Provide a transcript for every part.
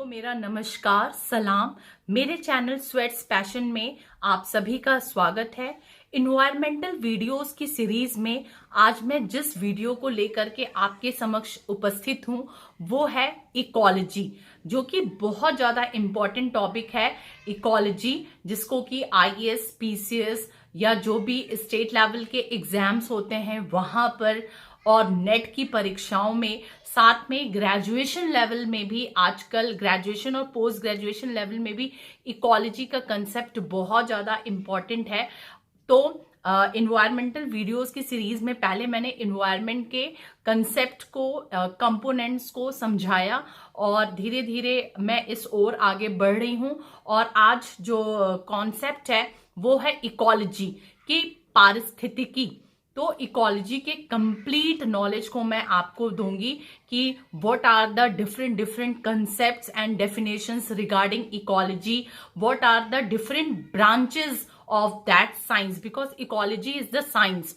को मेरा नमस्कार सलाम। मेरे चैनल स्वेट्स पैशन में आप सभी का स्वागत है। इन्वायरमेंटल वीडियोस की सीरीज में आज मैं जिस वीडियो को लेकर के आपके समक्ष उपस्थित हूं वो है इकोलॉजी, जो कि बहुत ज़्यादा इम्पॉर्टेंट टॉपिक है। इकोलॉजी जिसको कि आईएएस, पीसीएस या जो भी स्टेट लेवल के एग्जाम्स होते हैं वहां पर और नेट की परीक्षाओं में, साथ में ग्रेजुएशन लेवल में भी, आजकल ग्रेजुएशन और पोस्ट ग्रेजुएशन लेवल में भी इकोलॉजी का कंसेप्ट बहुत ज़्यादा इम्पॉर्टेंट है। तो इन्वायरमेंटल वीडियोस की सीरीज में पहले मैंने इन्वायरमेंट के कंसेप्ट को, कंपोनेंट्स को समझाया और धीरे धीरे मैं इस ओर आगे बढ़ रही हूँ। और आज जो कॉन्सेप्ट है वो है इकोलॉजी की पारिस्थितिकी। तो इकोलॉजी के कंप्लीट नॉलेज को मैं आपको दूंगी कि what are the different concepts and definitions regarding ecology, what are the different branches of that science, because ecology is the science.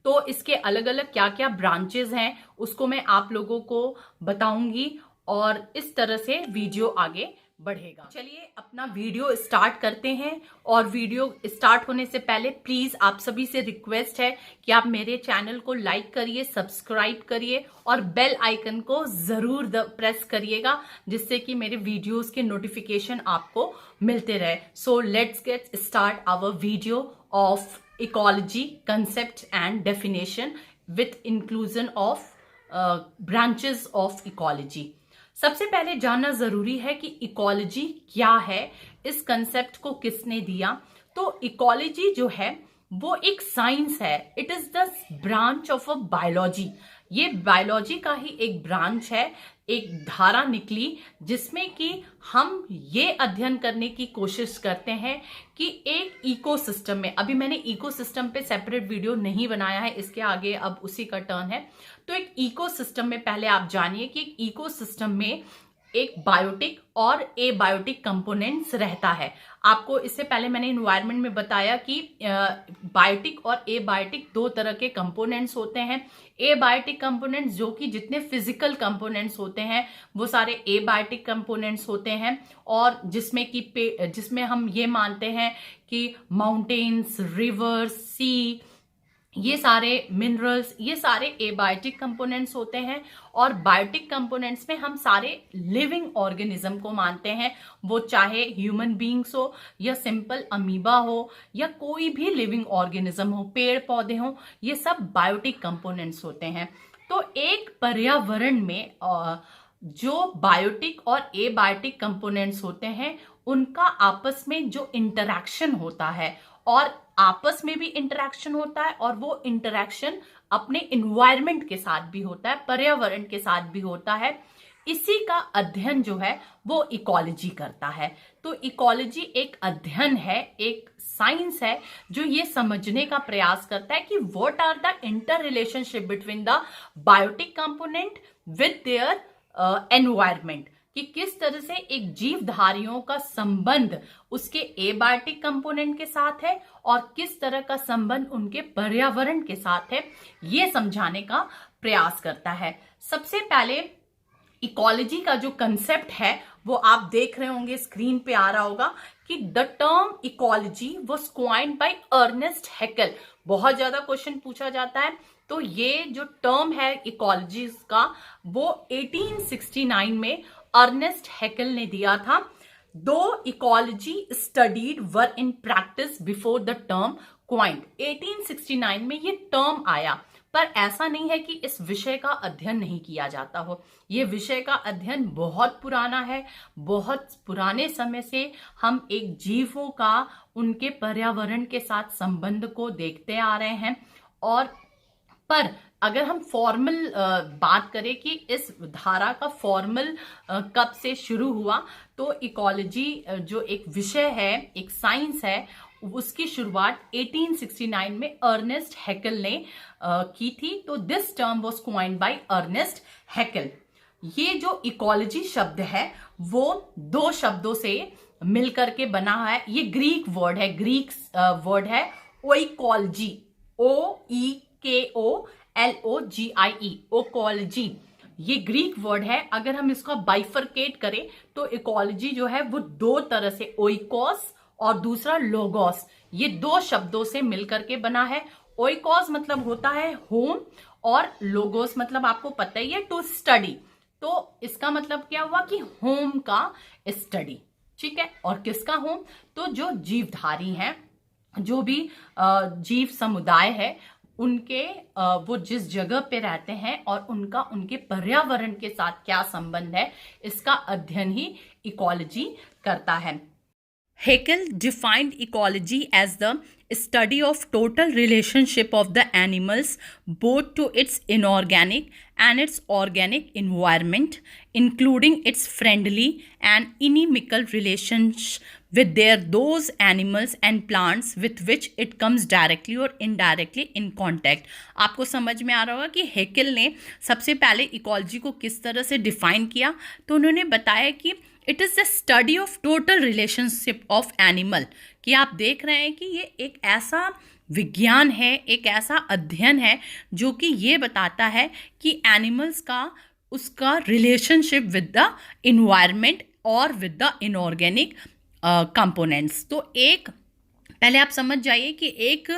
तो इसके अलग अलग क्या क्या ब्रांचेस हैं उसको मैं आप लोगों को बताऊंगी और इस तरह से वीडियो आगे बढ़ेगा। चलिए अपना वीडियो स्टार्ट करते हैं। और वीडियो स्टार्ट होने से पहले प्लीज आप सभी से रिक्वेस्ट है कि आप मेरे चैनल को लाइक करिए, सब्सक्राइब करिए और बेल आइकन को जरूर प्रेस करिएगा, जिससे कि मेरे वीडियोस के नोटिफिकेशन आपको मिलते रहे। So let's get start our video of ecology concept and definition with inclusion of branches of ecology. सबसे पहले जानना जरूरी है कि इकोलॉजी क्या है, इस कंसेप्ट को किसने दिया। तो इकोलॉजी जो है वो एक साइंस है। It is the branch of a biology. ये बायोलॉजी का ही एक ब्रांच है, एक धारा निकली जिसमें कि हम ये अध्ययन करने की कोशिश करते हैं कि एक इकोसिस्टम में, अभी मैंने इकोसिस्टम पे सेपरेट वीडियो नहीं बनाया है, इसके आगे अब उसी का टर्न है। तो एक इकोसिस्टम में पहले आप जानिए कि एक इकोसिस्टम में एक बायोटिक और एबायोटिक कंपोनेंट्स रहता है। आपको इससे पहले मैंने एनवायरनमेंट में बताया कि बायोटिक और एबायोटिक दो तरह के कंपोनेंट्स होते हैं। एबायोटिक कंपोनेंट्स जो कि जितने फिजिकल कंपोनेंट्स होते हैं वो सारे एबायोटिक कंपोनेंट्स होते हैं, और जिसमें हम ये मानते हैं कि माउंटेन्स, रिवर्स, सी, ये सारे मिनरल्स, ये सारे एबायोटिक कंपोनेंट्स होते हैं। और बायोटिक कंपोनेंट्स में हम सारे लिविंग ऑर्गेनिज्म को मानते हैं, वो चाहे ह्यूमन बींग्स हो या सिंपल अमीबा हो या कोई भी लिविंग ऑर्गेनिज्म हो, पेड़ पौधे हो, ये सब बायोटिक कंपोनेंट्स होते हैं। तो एक पर्यावरण में जो बायोटिक और एबायोटिक कंपोनेंट्स होते हैं उनका आपस में जो इंटरैक्शन होता है, और आपस में भी इंटरैक्शन होता है, और वो इंटरैक्शन अपने इन्वायरमेंट के साथ भी होता है, पर्यावरण के साथ भी होता है, इसी का अध्ययन जो है वो इकोलॉजी करता है। तो इकोलॉजी एक अध्ययन है, एक साइंस है जो ये समझने का प्रयास करता है कि what are the inter relationship between the biotic component with their environment, कि किस तरह से एक जीवधारियों का संबंध उसके एबायोटिक कंपोनेंट के साथ है और किस तरह का संबंध उनके पर्यावरण के साथ है, ये समझाने का प्रयास करता है। सबसे पहले इकोलॉजी का जो कंसेप्ट है वो आप देख रहे होंगे, स्क्रीन पे आ रहा होगा कि the term ecology was coined by Ernest Haeckel. बहुत ज्यादा क्वेश्चन पूछा जाता है। तो ये जो टर्म है इकोलॉजी का वो 1869 में अर्नेस्ट हैकेल ने दिया था। दो ecology studied were in practice before the term coined. 1869 में ये टर्म आया, पर ऐसा नहीं है कि इस विषय का अध्ययन नहीं किया जाता हो। ये विषय का अध्ययन बहुत पुराना है। बहुत पुराने समय से हम एक जीवों का उनके पर्यावरण के साथ संबंध को देखते आ रहे हैं। और पर अगर हम फॉर्मल बात करें कि इस धारा का फॉर्मल कब से शुरू हुआ, तो इकोलॉजी जो एक विषय है, एक साइंस है, उसकी शुरुआत 1869 में अर्नेस्ट हैकेल ने की थी। तो this term was coined by Ernest Haeckel. ये जो इकोलॉजी शब्द है वो दो शब्दों से मिलकर के बना है। ये ग्रीक वर्ड है, ओइकोलॉजी, OEKOLOGIE, ओकोलॉजी। ये ग्रीक वर्ड है। अगर हम इसका बाइफरकेट करें तो इकोलॉजी जो है वो दो तरह से, ओइकोस और दूसरा लोगोस, ये दो शब्दों से मिलकर के बना है। ओइकोस मतलब होता है होम और लोगोस मतलब आपको पता ही है टू स्टडी। तो इसका मतलब क्या हुआ कि होम का स्टडी, ठीक है। और किसका होम? तो जो जीवधारी हैं, जो भी जीव समुदाय है, उनके वो जिस जगह पे रहते हैं और उनका उनके पर्यावरण के साथ क्या संबंध है, इसका अध्ययन ही इकोलॉजी करता है। Haeckel defined ecology as the study of total relationship of the animals both to its inorganic and its organic environment, including its friendly and inimical relations with those animals and plants with which it comes directly or indirectly in contact. आपको समझ में आ रहा होगा कि Haeckel ने सबसे पहले ecology को किस तरह से डिफाइन किया। तो उन्होंने बताया कि it is the study of total relationship of animal, कि आप देख रहे हैं कि ये एक ऐसा विज्ञान है, एक ऐसा अध्ययन है जो कि ये बताता है कि एनिमल्स का उसका रिलेशनशिप विद द इन्वायरमेंट और विद द इनऑर्गेनिक कंपोनेंट्स। तो एक पहले आप समझ जाइए कि एक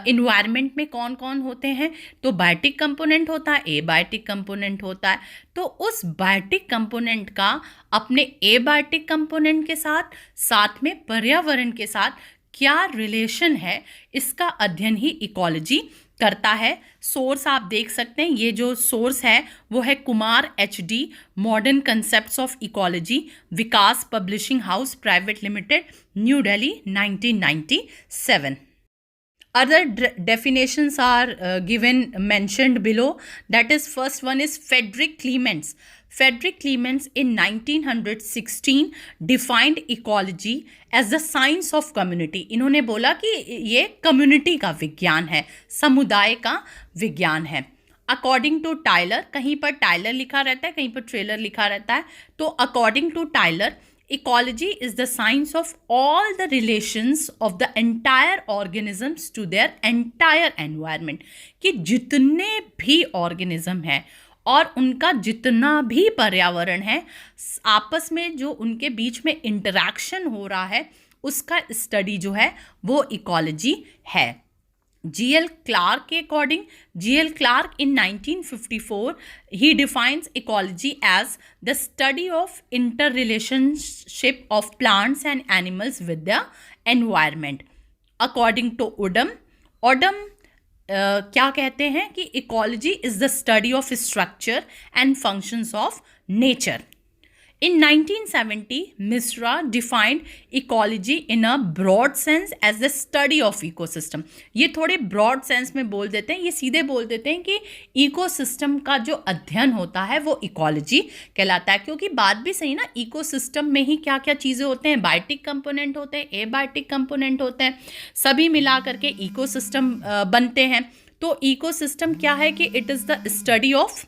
इन्वायरमेंट में कौन कौन होते हैं। तो बायोटिक कंपोनेंट होता है, एबायोटिक कंपोनेंट होता है। तो उस बायोटिक कंपोनेंट का अपने एबायोटिक कंपोनेंट के साथ में पर्यावरण के साथ क्या रिलेशन है, इसका अध्ययन ही इकोलॉजी करता है। सोर्स आप देख सकते हैं, ये जो सोर्स है वो है Kumar HD, modern concepts of ecology, Vikas publishing house private limited, new Delhi 1997. Other definitions are given mentioned below. That is, first one is Frederick Clements. Frederick Clements in 1916 defined ecology as the science of community. इन्होंने बोला कि ये community का विज्ञान है, समुदाय का विज्ञान है। अकॉर्डिंग टू टाइलर, कहीं पर टाइलर लिखा रहता है, कहीं पर ट्रेलर लिखा रहता है। तो according to Tyler, ecology is the science of all the relations of the entire organisms to their entire environment, कि जितने भी ऑर्गेनिज्म हैं और उनका जितना भी पर्यावरण है, आपस में जो उनके बीच में इंटरैक्शन हो रहा है, उसका स्टडी जो है वो इकोलॉजी है। G.L. Clark के according, G.L. Clark in 1954 he defines ecology as the study of interrelationship of plants and animals with the environment. According to Odum क्या कहते हैं कि ecology is the study of structure and functions of nature. In 1970, Misra defined ecology in a broad sense as the study of ecosystem. ये थोड़े broad sense में बोल देते हैं, ये सीधे बोल देते हैं कि ecosystem का जो अध्ययन होता है वो ecology कहलाता है। क्योंकि बात भी सही ना, ecosystem में ही क्या क्या चीज़ें होते हैं, बायोटिक कंपोनेंट होते हैं, एबायोटिक कंपोनेंट होते हैं, सभी मिला करके ecosystem बनते हैं। तो ecosystem क्या है कि it is the study of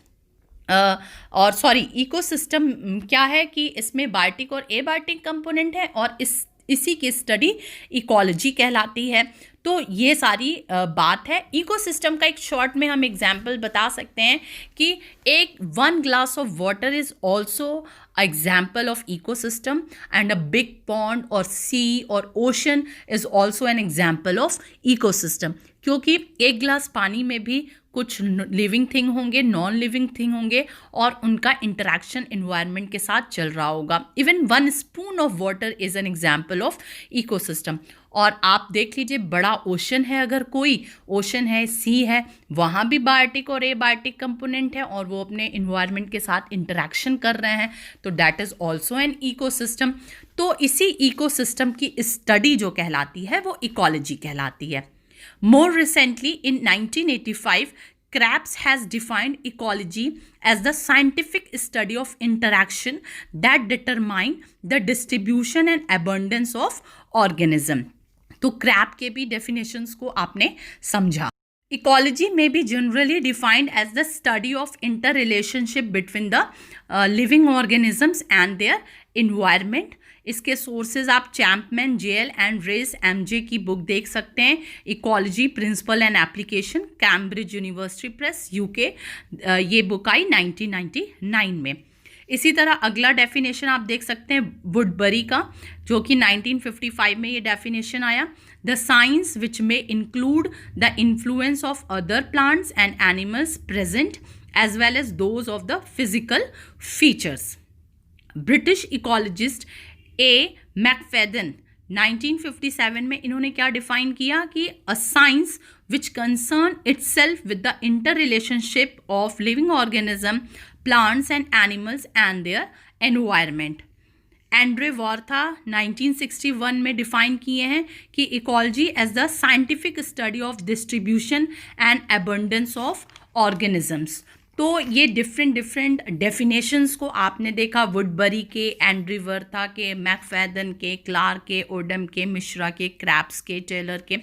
ecosystem क्या है कि इसमें बायोटिक और एबायोटिक कंपोनेंट है और इसी की स्टडी इकोलॉजी कहलाती है। तो ये सारी बात है। इकोसिस्टम का एक शॉर्ट में हम एग्जांपल बता सकते हैं कि एक 1 glass of water is also example of ecosystem and a big pond और सी और ocean is also an example of ecosystem. क्योंकि एक ग्लास पानी में भी कुछ लिविंग थिंग होंगे, नॉन लिविंग थिंग होंगे और उनका इंटरेक्शन इन्वायरमेंट के साथ चल रहा होगा। Even 1 spoon of water is an example of ecosystem. और आप देख लीजिए, बड़ा ओशन है, अगर कोई ओशन है, सी है, वहाँ भी बायोटिक और एबायोटिक कंपोनेंट है और वो अपने इन्वायरमेंट के साथ इंटरेक्शन कर रहे हैं, तो that is also an ecosystem. तो इसी इकोसिस्टम की स्टडी जो कहलाती है वो इकोलॉजी कहलाती है। More recently, in 1985, Krapps has defined ecology as the scientific study of interaction that determine the distribution and abundance of organism. तो क्रैप के भी definitions को आपने समझा। Ecology may be generally defined as the study of interrelationship between the living organisms and their environment. इसके sources आप Chapman JL and Reiss MJ की book देख सकते हैं, ecology principle and application, Cambridge University Press UK, ये book आई 1999 में। इसी तरह अगला डेफिनेशन आप देख सकते हैं वुडबरी का, जो कि 1955 में ये डेफिनेशन आया, the science which may include the influence of other plants and animals present as well as those of the physical features. British ecologist A McFadyen 1957 में इन्होंने क्या डिफाइन किया कि a science which concern itself with the inter relationship of living organism, plants and animals and their environment। Andrewartha 1961 में define किए हैं कि ecology as the scientific study of distribution and abundance of organisms. तो ये different definitions को आपने देखा, वुडबरी के, एंड्रे वॉर्था के, मैकफेडन के, क्लार्क के, ओडम के, मिश्रा के, क्रैप्स के, टेलर के,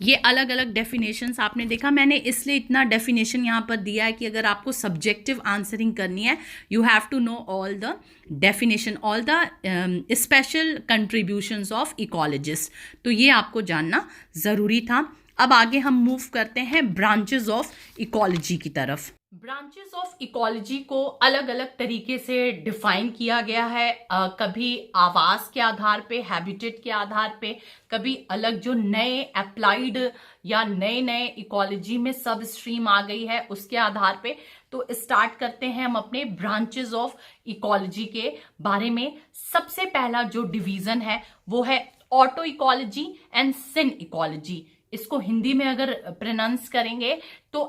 ये अलग अलग डेफिनेशंस आपने देखा। मैंने इसलिए इतना डेफिनेशन यहाँ पर दिया है कि अगर आपको सब्जेक्टिव आंसरिंग करनी है, you have to know all the definition, all the special contributions of ecologist. तो ये आपको जानना ज़रूरी था। अब आगे हम मूव करते हैं ब्रांचेस ऑफ इकोलॉजी की तरफ। ब्रांचेस ऑफ इकोलॉजी को अलग अलग तरीके से डिफाइन किया गया है, कभी आवास के आधार पे, हैबिटेट के आधार पे, कभी अलग जो नए अप्लाइड या नए इकोलॉजी में सब स्ट्रीम आ गई है उसके आधार पे। तो स्टार्ट करते हैं हम अपने ब्रांचेस ऑफ इकोलॉजी के बारे में। सबसे पहला जो डिवीजन है वो है auto ecology and syn ecology. इसको हिंदी में अगर प्रोनाउंस करेंगे तो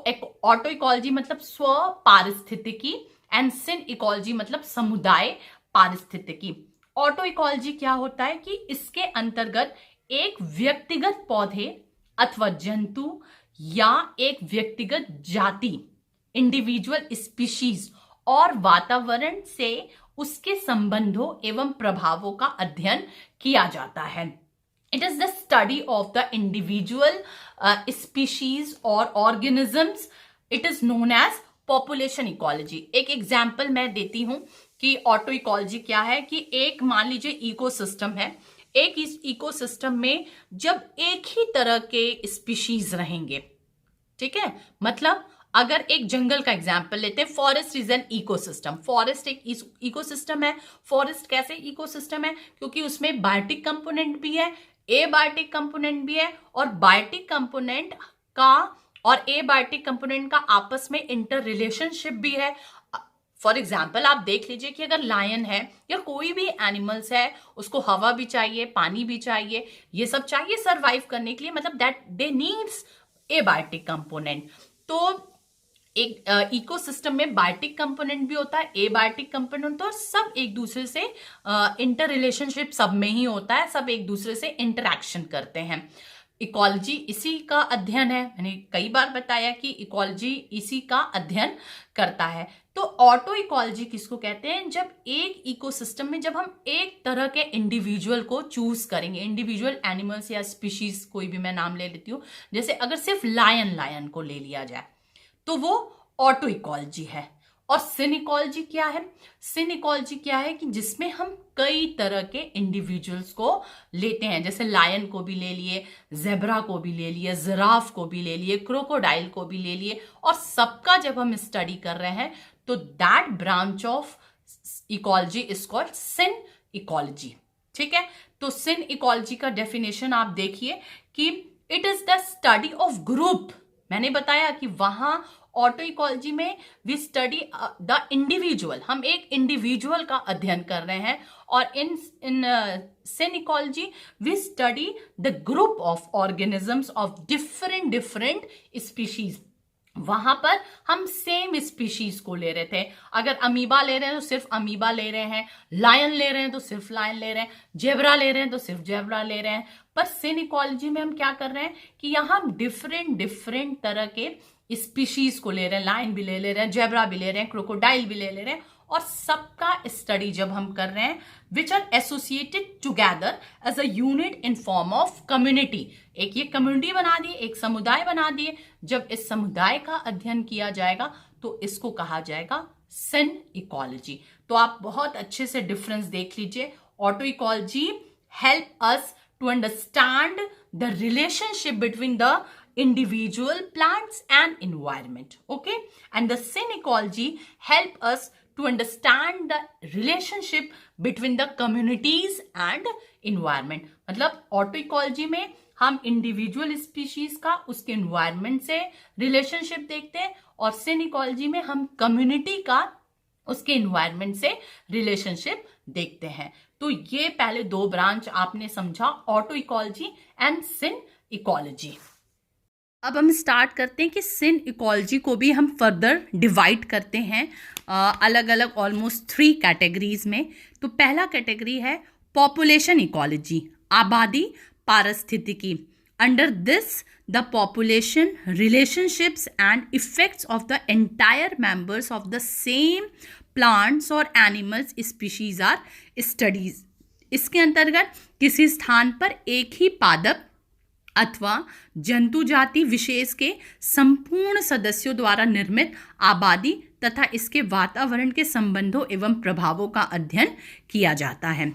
ऑटो इकोलॉजी मतलब स्व पारिस्थितिकी एंड सिन इकोलॉजी मतलब समुदाय पारिस्थितिकी। ऑटो इकोलॉजी क्या होता है कि इसके अंतर्गत एक व्यक्तिगत पौधे अथवा जंतु या एक व्यक्तिगत जाति, इंडिविजुअल स्पीशीज और वातावरण से उसके संबंधों एवं प्रभावों का अध्ययन किया जाता है। It is the study of the individual species or organisms. It is known as population ecology। एक एग्जाम्पल मैं देती हूं कि ऑटो इकोलॉजी क्या है। कि एक मान लीजिए इकोसिस्टम है, एक इस इकोसिस्टम में जब एक ही तरह के स्पीशीज रहेंगे, ठीक है, मतलब अगर एक जंगल का एग्जाम्पल लेते हैं, forest is an ecosystem. Forest एक इकोसिस्टम है। फॉरेस्ट कैसे इकोसिस्टम है? क्योंकि उसमें बायोटिक कंपोनेंट भी है, एबायोटिक कंपोनेंट भी है, और बायोटिक कंपोनेंट का और एबायोटिक कंपोनेंट का आपस में इंटर रिलेशनशिप भी है। फॉर एग्जाम्पल आप देख लीजिए कि अगर लायन है या कोई भी एनिमल्स है, उसको हवा भी चाहिए, पानी भी चाहिए, ये सब चाहिए सरवाइव करने के लिए, मतलब that they needs abiotic component. तो एक इकोसिस्टम में बायोटिक कंपोनेंट भी होता है, एबायोटिक कंपोनेंट, तो सब एक दूसरे से इंटर रिलेशनशिप सब में ही होता है, सब एक दूसरे से इंटरेक्शन करते हैं। इकोलॉजी इसी का अध्ययन है। मैंने कई बार बताया कि इकोलॉजी इसी का अध्ययन करता है। तो ऑटो इकोलॉजी किसको कहते हैं? जब एक इकोसिस्टम में जब हम एक तरह के इंडिविजुअल को चूज करेंगे, इंडिविजुअल एनिमल्स या स्पीशीज, कोई भी मैं नाम ले लेती हूँ, जैसे अगर सिर्फ लायन को ले लिया जाए तो वो ऑटो इकोलॉजी है। और सिन इकोलॉजी क्या है? सिन इकोलॉजी क्या है कि जिसमें हम कई तरह के इंडिविजुअल्स को लेते हैं, जैसे लायन को भी ले लिए, जेब्रा को भी ले लिए, जिराफ को भी ले लिए, क्रोकोडाइल को भी ले लिए, और सबका जब हम स्टडी कर रहे हैं तो that branch of ecology is called syn ecology. ठीक है, तो सिन इकोलॉजी का डेफिनेशन आप देखिए कि it is the study of group. मैंने बताया कि वहां ऑटो इकोलॉजी में वी स्टडी द इंडिविजुअल, हम एक इंडिविजुअल का अध्ययन कर रहे हैं, और in syn ecology we study the group of organisms of different species. वहां पर हम सेम स्पीशीज को ले रहे थे। अगर अमीबा ले रहे हैं तो सिर्फ अमीबा ले रहे हैं, लायन ले रहे हैं तो सिर्फ लायन ले रहे हैं, जेब्रा ले रहे हैं तो सिर्फ जेब्रा ले रहे हैं। पर सिन इकोलॉजी में हम क्या कर रहे हैं कि यहाँ हम डिफरेंट तरह के स्पीशीज को ले रहे हैं, लायन भी ले रहे हैं, जेब्रा भी ले रहे हैं, क्रोकोडाइल भी ले रहे हैं, और सबका स्टडी जब हम कर रहे हैं which are associated together as a unit in form of community. एक ये कम्युनिटी बना दिए, एक समुदाय बना दिए। जब इस समुदाय का अध्ययन किया जाएगा तो इसको कहा जाएगा सिन इकोलॉजी। तो आप बहुत अच्छे से डिफरेंस देख लीजिए auto ecology help us to understand the relationship between the individual plants and environment. Okay, and the syn ecology help us to understand the relationship between the communities and environment. मतलब auto ecology में हम individual species का उसके environment से relationship देखते हैं और सिन ecology में हम कम्युनिटी का उसके एनवायरमेंट से रिलेशनशिप देखते हैं. तो ये पहले दो ब्रांच आपने समझा, auto ecology and syn ecology. अब हम स्टार्ट करते हैं कि सिन इकोलॉजी को भी हम फर्दर डिवाइड करते हैं अलग अलग ऑलमोस्ट 3 कैटेगरीज में. तो पहला कैटेगरी है पॉपुलेशन इकोलॉजी, आबादी पारिस्थितिकी. Under this the population relationships and effects of the entire members of the same plants और एनिमल्स स्पीशीज आर स्टडीज. इसके अंतर्गत किसी स्थान पर एक ही पादप अथवा जंतु जाति विशेष के संपूर्ण सदस्यों द्वारा निर्मित आबादी तथा इसके वातावरण के संबंधों एवं प्रभावों का अध्ययन किया जाता है.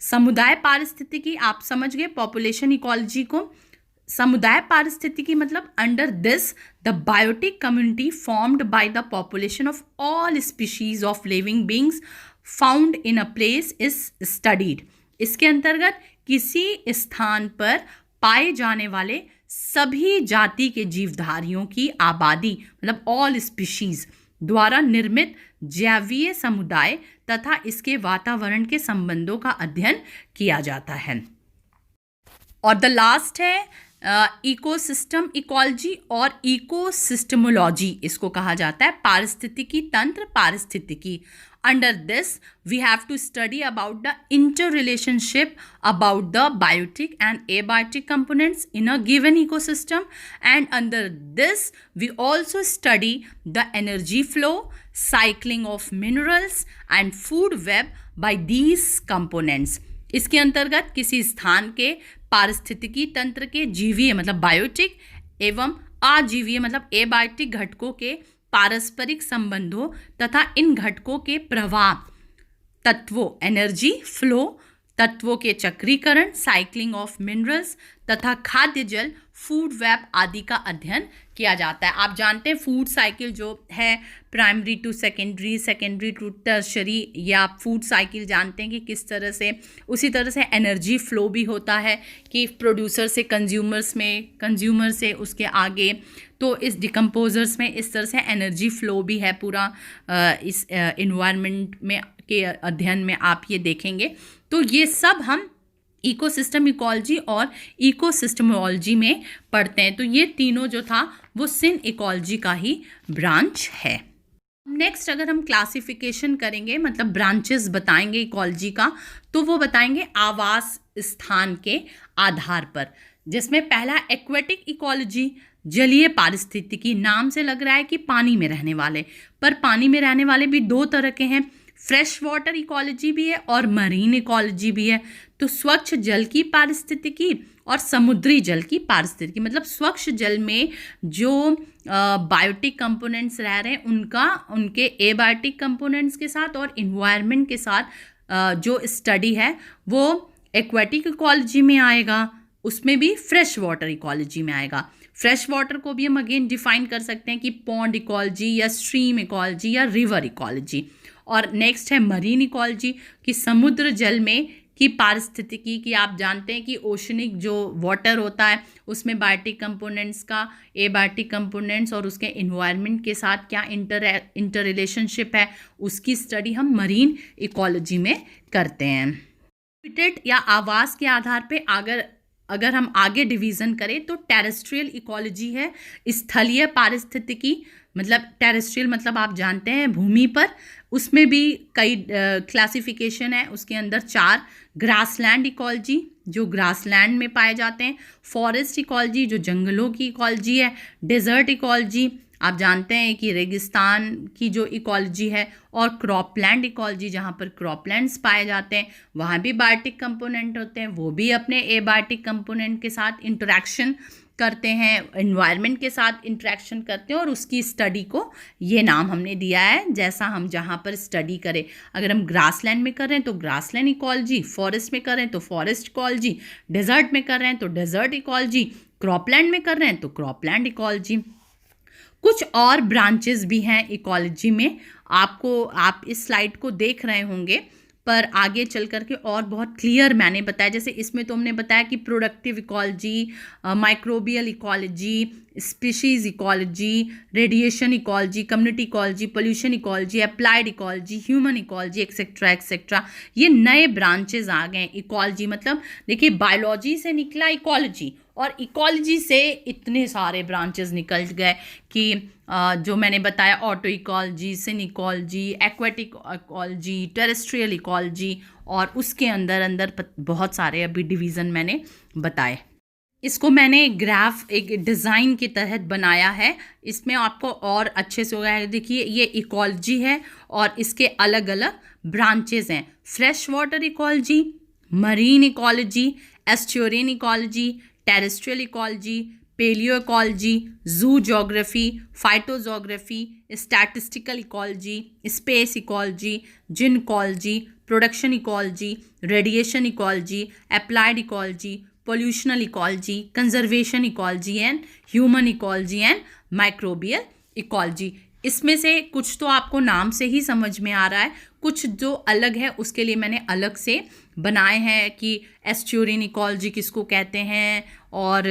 समुदाय पारिस्थितिकी आप समझ गए पॉपुलेशन इकोलॉजी को. समुदाय पारिस्थितिकी मतलब under this the biotic community formed by the population of all species of living beings found in a place is studied. इसके अंतर्गत किसी स्थान पर पाए जाने वाले सभी जाति के जीवधारियों की आबादी मतलब ऑल स्पीशीज द्वारा निर्मित जैवीय समुदाय तथा इसके वातावरण के संबंधों का अध्ययन किया जाता है. और द लास्ट है इकोसिस्टम इकोलॉजी और इकोसिस्टमोलॉजी इसको कहा जाता है. पारिस्थितिकी तंत्र पारिस्थितिकी. Under this, we have to study about the interrelationship about the biotic and abiotic components in a given ecosystem. And under this, we also study the energy flow, cycling of minerals and food web by these components. इसके अंतर्गत किसी स्थान के पारिस्थितिकी तंत्र के जीवीय मतलब biotic एवं आजीवीय मतलब एबायोटिक घटकों के पारस्परिक संबंधों तथा इन घटकों के प्रवाह तत्वों एनर्जी फ्लो तत्वों के चक्रीकरण साइक्लिंग ऑफ मिनरल्स तथा खाद्य जल फूड वेब आदि का अध्ययन किया जाता है. आप जानते हैं फूड साइकिल जो है primary to secondary, secondary to tertiary, या आप फूड साइकिल जानते हैं कि किस तरह से. उसी तरह से एनर्जी फ्लो भी होता है कि प्रोड्यूसर से कंज्यूमर्स में, कंज्यूमर से उसके आगे, तो इस डिकम्पोजर्स में इस तरह से एनर्जी फ्लो भी है पूरा इस इन्वायरमेंट में के अध्ययन में आप ये देखेंगे. तो ये सब हम इकोसिस्टम इकोलॉजी और इकोसिस्टमोलॉजी में पढ़ते हैं. तो ये तीनों जो था वो सिन इकोलॉजी का ही ब्रांच है. नेक्स्ट अगर हम क्लासिफिकेशन करेंगे मतलब ब्रांचेस बताएंगे इकोलॉजी का, तो वो बताएंगे आवास स्थान के आधार पर, जिसमें पहला एक्वेटिक इकोलॉजी जलीय पारिस्थितिकी. नाम से लग रहा है कि पानी में रहने वाले, पर पानी में रहने वाले भी दो तरह के हैं. फ्रेश वाटर इकोलॉजी भी है और मरीन इकोलॉजी भी है. तो स्वच्छ जल की पारिस्थितिकी और समुद्री जल की पारिस्थितिकी मतलब स्वच्छ जल में जो बायोटिक कंपोनेंट्स रह रहे हैं उनका उनके एबायोटिक कंपोनेंट्स के साथ और इन्वायरमेंट के साथ जो स्टडी है वो एक्वेटिक इकोलॉजी में आएगा. उसमें भी फ्रेश वाटर इकोलॉजी में आएगा. फ्रेश वाटर को भी हम अगेन डिफाइन कर सकते हैं कि पॉन्ड इकोलॉजी या स्ट्रीम इकोलॉजी या रिवर इकोलॉजी. और नेक्स्ट है मरीन इकोलॉजी कि समुद्र जल में की पारिस्थितिकी की. आप जानते हैं कि ओशनिक जो वाटर होता है उसमें बायोटिक कंपोनेंट्स का, एबायोटिक कंपोनेंट्स और उसके इन्वायरमेंट के साथ क्या इंटर रिलेशनशिप है, उसकी स्टडी हम मरीन इकोलॉजी में करते हैं. हैबिटेट या आवास के आधार पे अगर हम आगे डिवीज़न करें तो टेरेस्ट्रियल इकोलॉजी है स्थलीय पारिस्थितिकी. मतलब टेरेस्ट्रियल मतलब आप जानते हैं भूमि पर, उसमें भी कई क्लासिफिकेशन है. उसके अंदर 4 ग्रासलैंड इकोलॉजी जो ग्रासलैंड में पाए जाते हैं, फॉरेस्ट इकोलॉजी जो जंगलों की इकोलॉजी है, डेजर्ट इकोलॉजी आप जानते हैं कि रेगिस्तान की जो इकोलॉजी है, और क्रॉपलैंड इकोलॉजी जहाँ पर क्रॉपलैंड्स पाए जाते हैं वहाँ भी बायोटिक कंपोनेंट होते हैं, वो भी अपने एबायोटिक कंपोनेंट के साथ इंटरेक्शन करते हैं, एनवायरनमेंट के साथ इंटरेक्शन करते हैं और उसकी स्टडी को ये नाम हमने दिया है। जैसा हम जहाँ पर स्टडी करें, अगर हम ग्रासलैंड में कर रहे हैं तो ग्रासलैंड इकोलॉजी, फॉरेस्ट में कर रहे हैं तो फॉरेस्ट इकोलॉजी, डेजर्ट में कर रहे हैं तो डेजर्ट इकोलॉजी, क्रॉपलैंड में कर रहे हैं तो क्रॉपलैंड इकोलॉजी। कुछ और ब्रांचेस भी हैं इकोलॉजी में, आप इस स्लाइड को देख रहे होंगे, पर आगे चल करके और बहुत क्लियर मैंने बताया। जैसे इसमें तो हमने बताया कि productive ecology, microbial ecology, species ecology, radiation ecology, community ecology, pollution ecology, applied ecology, human ecology, etcetera etcetera. ये नए ब्रांचेस आ गए इकोलॉजी। मतलब देखिए, बायोलॉजी से निकला इकोलॉजी और इकोलॉजी से इतने सारे ब्रांचेस निकल गए कि जो मैंने बताया, auto ecology, syn ecology, aquatic ecology, terrestrial ecology, और उसके अंदर अंदर बहुत सारे अभी डिवीज़न मैंने बताए। इसको मैंने ग्राफ एक डिज़ाइन के तहत बनाया है, इसमें आपको और अच्छे से होगा। देखिए, ये इकोलॉजी है और इसके अलग अलग ब्रांचेस हैं। Fresh water ecology, marine ecology, estuarine ecology, terrestrial ecology, palaeo ecology, zoo geography, phytogeography, statistical ecology, space ecology, gene ecology, production ecology, radiation ecology, applied ecology, pollutional ecology, conservation ecology and human ecology and microbial ecology. इसमें से कुछ तो आपको नाम से ही समझ में आ रहा है, कुछ जो अलग है उसके लिए मैंने अलग से बनाए हैं कि एस्चुरिन इकोलॉजी किसको कहते हैं और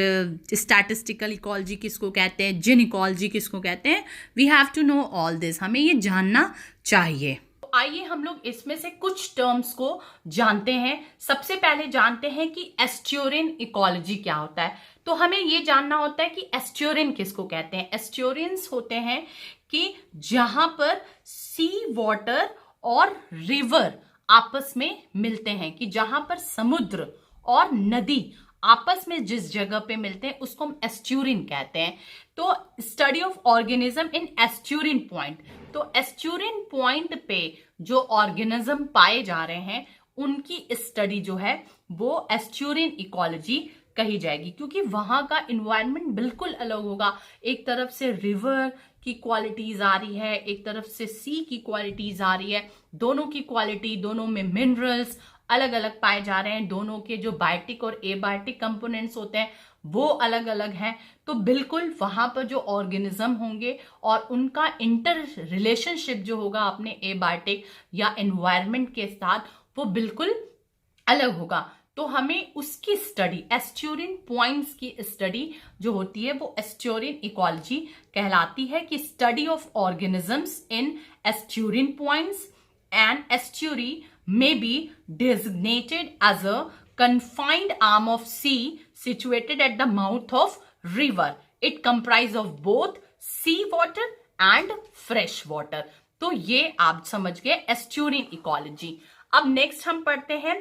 स्टैटिस्टिकल इकोलॉजी किसको कहते हैं, जिन इकोलॉजी किसको कहते हैं। We have to know all this, हमें ये जानना चाहिए। आइए हम लोग इसमें से कुछ टर्म्स को जानते हैं। सबसे पहले जानते हैं कि एस्चुरिन इकोलॉजी क्या होता है। तो हमें ये जानना होता है कि एस्चुरिन किसको कहते हैं। एस्चुरिन्स होते हैं कि जहां पर सी वाटर और रिवर आपस में मिलते हैं, कि जहां पर समुद्र और नदी आपस में जिस जगह पे मिलते हैं उसको हम एस्चुरिन कहते हैं। तो study of organism in estuarine point, तो एस्चुरिन पॉइंट पे जो ऑर्गेनिज्म पाए जा रहे हैं उनकी स्टडी जो है वो एस्चुरिन इकोलॉजी कही जाएगी, क्योंकि वहां का इन्वायरमेंट बिल्कुल अलग होगा। एक तरफ से रिवर की क्वालिटीज आ रही है, एक तरफ से सी की क्वालिटीज आ रही है। दोनों की क्वालिटी, दोनों में मिनरल्स अलग अलग पाए जा रहे हैं, दोनों के जो बायोटिक और एबायोटिक कंपोनेंट्स होते हैं वो अलग अलग हैं। तो बिल्कुल वहां पर जो ऑर्गेनिज्म होंगे और उनका इंटर रिलेशनशिप जो होगा अपने एबायोटिक या एनवायरनमेंट के साथ, वो बिल्कुल अलग होगा। तो हमें उसकी स्टडी, एस्चुरिन पॉइंट्स की स्टडी जो होती है वो एस्चुरिन इकोलॉजी कहलाती है, कि study of organisms in estuarine points. And estuary may be designated as a confined arm of sea situated at the mouth of river. It comprises of both sea water and fresh water. तो ये आप समझ गए estuarine ecology. अब next हम पढ़ते हैं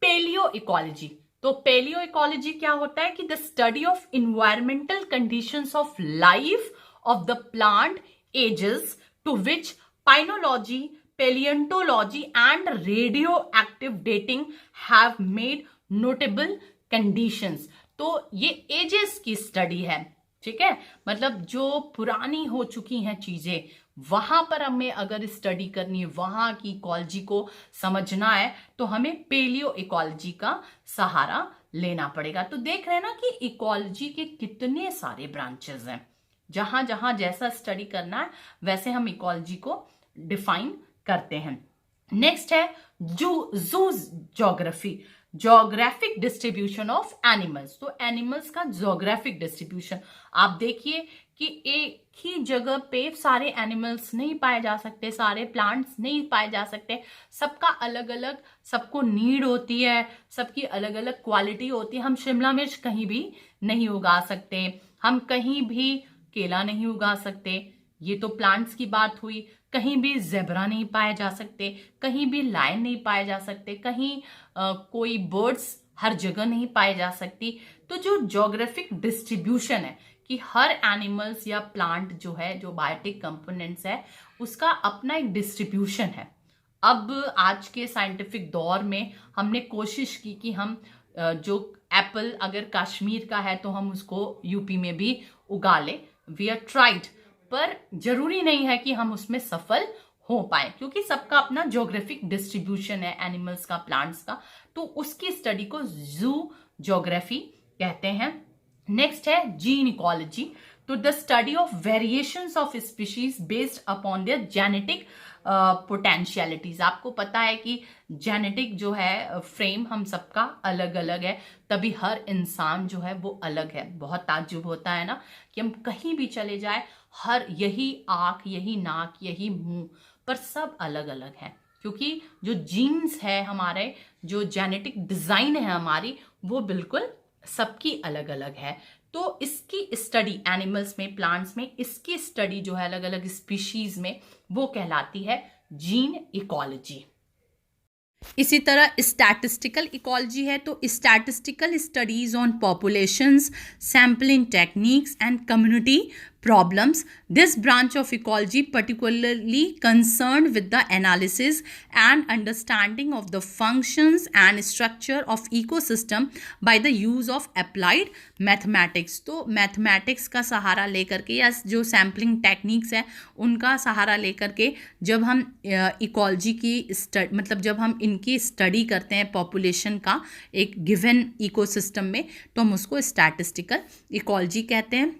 palaeo ecology. तो पेलियो इकोलॉजी क्या होता है कि the study of environmental conditions of life of the plant ages to which palynology, paleontology and radioactive dating have made notable conditions। तो ये एजेस की स्टडी है, ठीक है। मतलब जो पुरानी हो चुकी हैं चीजें, वहां पर हमें अगर स्टडी करनी है, वहां की इकोलॉजी को समझना है, तो हमें पेलियो इकोलॉजी का सहारा लेना पड़ेगा। तो देख रहे हैं ना कि इकोलॉजी के कितने सारे ब्रांचेस हैं। जहां जहां जैसा स्टडी करना है वैसे हम इकोलॉजी को डिफाइन करते हैं। नेक्स्ट है जू geography, geographic distribution of animals. तो एनिमल्स का जोग्राफिक डिस्ट्रीब्यूशन, आप देखिए कि एक ही जगह पे सारे एनिमल्स नहीं पाए जा सकते, सारे प्लांट्स नहीं पाए जा सकते। सबका अलग अलग, सबको नीड होती है, सबकी अलग अलग क्वालिटी होती है। हम शिमला मिर्च कहीं भी नहीं उगा सकते, हम कहीं भी केला नहीं उगा सकते, ये तो प्लांट्स की बात हुई। कहीं भी जेब्रा नहीं पाए जा सकते, कहीं भी लायन नहीं पाए जा सकते, कहीं कोई बर्ड्स हर जगह नहीं पाए जा सकती। तो जो ज्योग्राफिक डिस्ट्रीब्यूशन है कि हर एनिमल्स या प्लांट जो है, जो बायोटिक कंपोनेंट्स है, उसका अपना एक डिस्ट्रीब्यूशन है। अब आज के साइंटिफिक दौर में हमने कोशिश की कि हम जो एप्पल अगर कश्मीर का है तो हम उसको यूपी में भी उगा ले। वी आर ट्राइड, पर जरूरी नहीं है कि हम उसमें सफल हो पाए, क्योंकि सबका अपना ज्योग्राफिक डिस्ट्रीब्यूशन है एनिमल्स का, प्लांट्स का, तो उसकी स्टडी को जू ज्योग्राफी कहते हैं। नेक्स्ट है जीन इकोलॉजी, तो the study of variations of species based upon their genetic potentialities. आपको पता है कि जेनेटिक जो है फ्रेम हम सबका अलग अलग है, तभी हर इंसान जो है वो अलग है। बहुत ताज्जुब होता है ना कि हम कहीं भी चले जाए, हर यही आंख, यही नाक, यही मुंह, पर सब अलग अलग है, क्योंकि जो जीन्स है हमारे, जो जेनेटिक डिजाइन है हमारी, वो बिल्कुल सबकी अलग अलग है। तो इसकी स्टडी एनिमल्स में, प्लांट्स में, इसकी स्टडी जो है अलग अलग स्पीशीज में, वो कहलाती है जीन इकोलॉजी। इसी तरह स्टैटिस्टिकल इकोलॉजी है, तो statistical studies on populations, sampling techniques and community problems. This branch of ecology particularly concerned with the analysis and understanding of the functions and structure of ecosystem by the use of applied mathematics. तो mathematics का सहारा लेकर के या जो sampling techniques है उनका सहारा लेकर के जब हम इकोलॉजी की मतलब जब हम इनकी स्टडी करते हैं पॉपुलेशन का एक गिवन इकोसिस्टम में, तो हम उसको स्टैटिस्टिकल इकोलॉजी कहते हैं।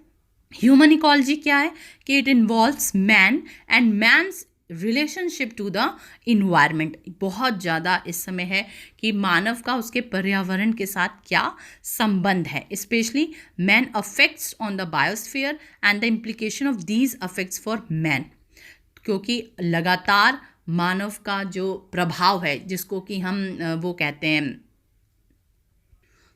ह्यूमन इकोलॉजी क्या है कि it involves man and man's relationship to the environment. बहुत ज़्यादा इस समय है कि मानव का उसके पर्यावरण के साथ क्या संबंध है, specially man affects on the biosphere and the implication of these affects for man, क्योंकि लगातार मानव का जो प्रभाव है जिसको कि हम वो कहते हैं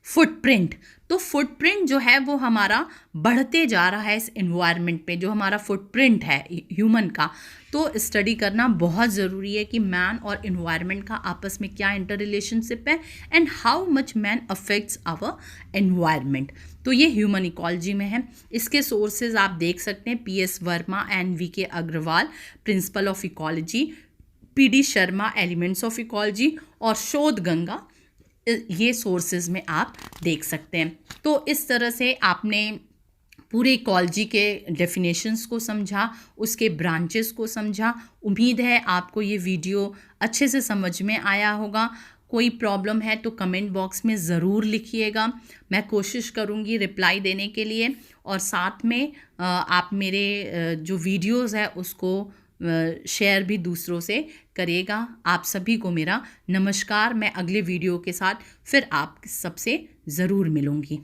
फुटप्रिंट, तो फुटप्रिंट जो है वो हमारा बढ़ते जा रहा है इस एनवायरनमेंट पे, जो हमारा फुटप्रिंट है ह्यूमन का। तो स्टडी करना बहुत ज़रूरी है कि मैन और एनवायरनमेंट का आपस में क्या इंटर रिलेशनशिप है and how much man affects our environment. तो ये ह्यूमन इकोलॉजी में है। इसके सोर्सेज आप देख सकते हैं, PS Verma and VK Agrawal, principle of ecology, PD Sharma, elements of ecology, और शोध गंगा, ये सोर्सेज में आप देख सकते हैं। तो इस तरह से आपने पूरे इकोलॉजी के डेफिनेशंस को समझा, उसके ब्रांचेस को समझा। उम्मीद है आपको ये वीडियो अच्छे से समझ में आया होगा। कोई प्रॉब्लम है तो कमेंट बॉक्स में ज़रूर लिखिएगा, मैं कोशिश करूँगी रिप्लाई देने के लिए। और साथ में आप मेरे जो वीडियोज़ है उसको शेयर भी दूसरों से करिएगा। आप सभी को मेरा नमस्कार। मैं अगले वीडियो के साथ फिर आप सबसे ज़रूर मिलूँगी।